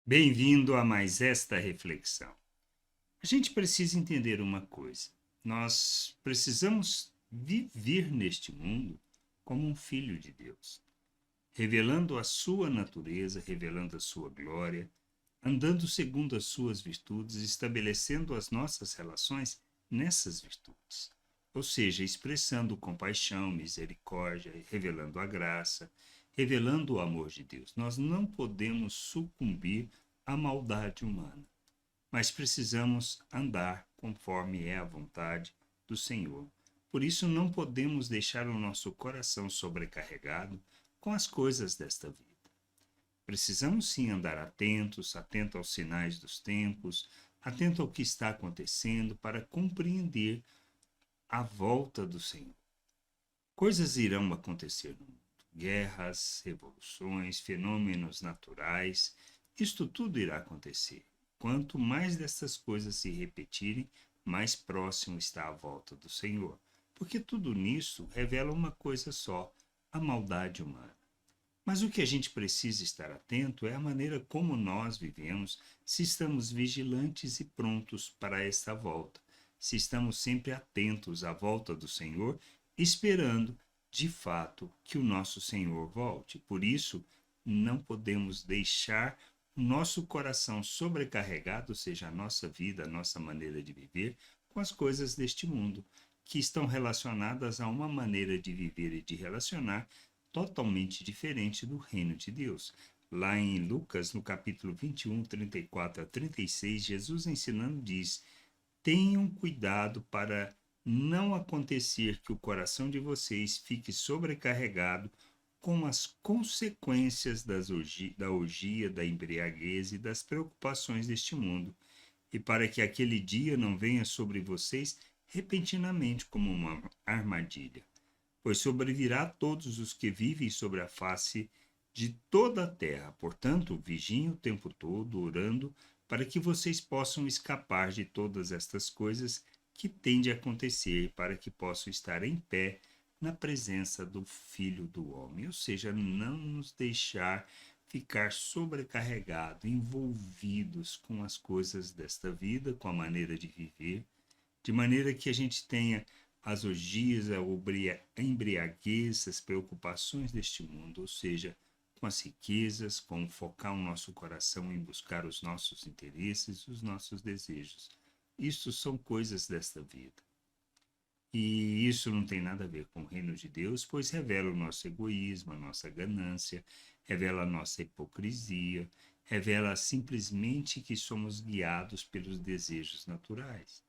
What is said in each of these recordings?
Bem-vindo a mais esta reflexão. A gente precisa entender uma coisa. Nós precisamos viver neste mundo como um filho de Deus, revelando a sua natureza, revelando a sua glória, andando segundo as suas virtudes, estabelecendo as nossas relações nessas virtudes. Ou seja, expressando compaixão, misericórdia, revelando a graça, revelando o amor de Deus. Nós não podemos sucumbir à maldade humana, mas precisamos andar conforme é a vontade do Senhor. Por isso, não podemos deixar o nosso coração sobrecarregado com as coisas desta vida. Precisamos sim andar atentos aos sinais dos tempos, atento ao que está acontecendo para compreender a volta do Senhor. Coisas irão acontecer no mundo: guerras, revoluções, fenômenos naturais. Isto tudo irá acontecer. Quanto mais destas coisas se repetirem, mais próximo está a volta do Senhor. Porque tudo nisso revela uma coisa só: a maldade humana. Mas o que a gente precisa estar atento é a maneira como nós vivemos, se estamos vigilantes e prontos para esta volta, se estamos sempre atentos à volta do Senhor, esperando, de fato, que o nosso Senhor volte. Por isso, não podemos deixar o nosso coração sobrecarregado, seja a nossa vida, a nossa maneira de viver, com as coisas deste mundo, que estão relacionadas a uma maneira de viver e de relacionar totalmente diferente do reino de Deus. Lá em Lucas, no capítulo 21, 34 a 36, Jesus ensinando diz: tenham cuidado para não acontecer que o coração de vocês fique sobrecarregado com as consequências da orgia, da embriaguez e das preocupações deste mundo, e para que aquele dia não venha sobre vocês repentinamente como uma armadilha, pois sobrevirá a todos os que vivem sobre a face de toda a terra. Portanto, vigiem o tempo todo, orando, para que vocês possam escapar de todas estas coisas que têm de acontecer, para que possam estar em pé na presença do Filho do Homem. Ou seja, não nos deixar ficar sobrecarregados, envolvidos com as coisas desta vida, com a maneira de viver, de maneira que a gente tenha as orgias, a embriaguez, as preocupações deste mundo, ou seja, com as riquezas, com focar o nosso coração em buscar os nossos interesses, os nossos desejos. Isso são coisas desta vida. E isso não tem nada a ver com o reino de Deus, pois revela o nosso egoísmo, a nossa ganância, revela a nossa hipocrisia, revela simplesmente que somos guiados pelos desejos naturais.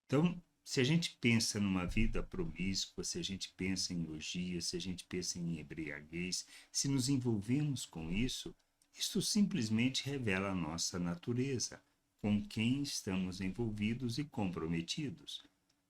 Então, se a gente pensa numa vida promíscua, se a gente pensa em orgia, se a gente pensa em embriaguez, se nos envolvemos com isso, isto simplesmente revela a nossa natureza, com quem estamos envolvidos e comprometidos.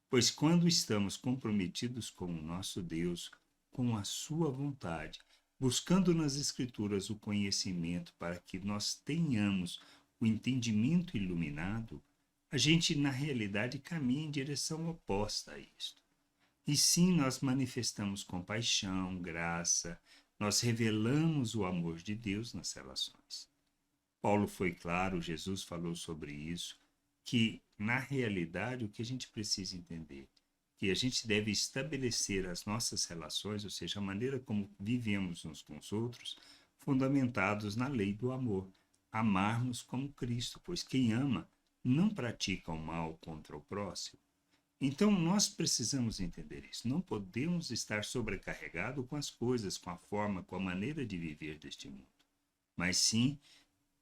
Pois quando estamos comprometidos com o nosso Deus, com a sua vontade, buscando nas Escrituras o conhecimento para que nós tenhamos o entendimento iluminado, a gente na realidade caminha em direção oposta a isto. E sim, nós manifestamos compaixão, graça, nós revelamos o amor de Deus nas relações. Paulo foi claro, Jesus falou sobre isso, que na realidade o que a gente precisa entender, que a gente deve estabelecer as nossas relações, ou seja, a maneira como vivemos uns com os outros, fundamentados na lei do amor, amarmos como Cristo, pois quem ama não pratica o mal contra o próximo. Então nós precisamos entender isso. Não podemos estar sobrecarregados com as coisas, com a forma, com a maneira de viver deste mundo, mas sim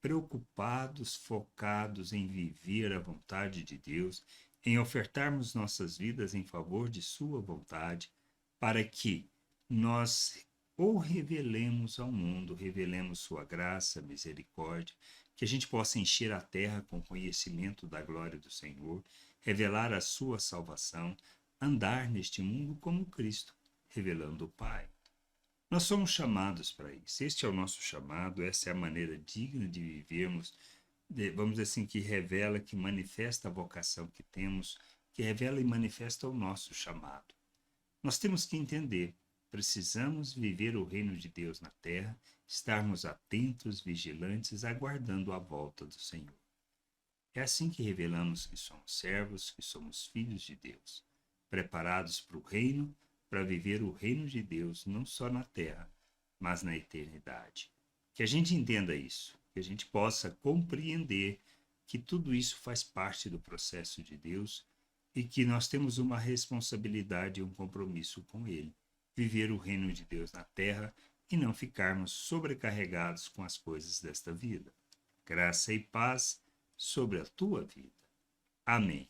preocupados, focados em viver a vontade de Deus, em ofertarmos nossas vidas em favor de Sua vontade, para que nós ou revelemos ao mundo, revelemos Sua graça, misericórdia, que a gente possa encher a terra com conhecimento da glória do Senhor, revelar a Sua salvação, andar neste mundo como Cristo, revelando o Pai. Nós somos chamados para isso. Este é o nosso chamado, essa é a maneira digna de vivermos, vamos dizer assim, que revela, que manifesta a vocação que temos, que revela e manifesta o nosso chamado. Nós temos que entender. precisamos viver o reino de Deus na terra, estarmos atentos, vigilantes, aguardando a volta do Senhor. É assim que revelamos que somos servos, que somos filhos de Deus, preparados para o reino, para viver o reino de Deus não só na terra, mas na eternidade. Que a gente entenda isso, que a gente possa compreender que tudo isso faz parte do processo de Deus e que nós temos uma responsabilidade e um compromisso com Ele, viver o reino de Deus na terra e não ficarmos sobrecarregados com as coisas desta vida. Graça e paz sobre a tua vida. Amém.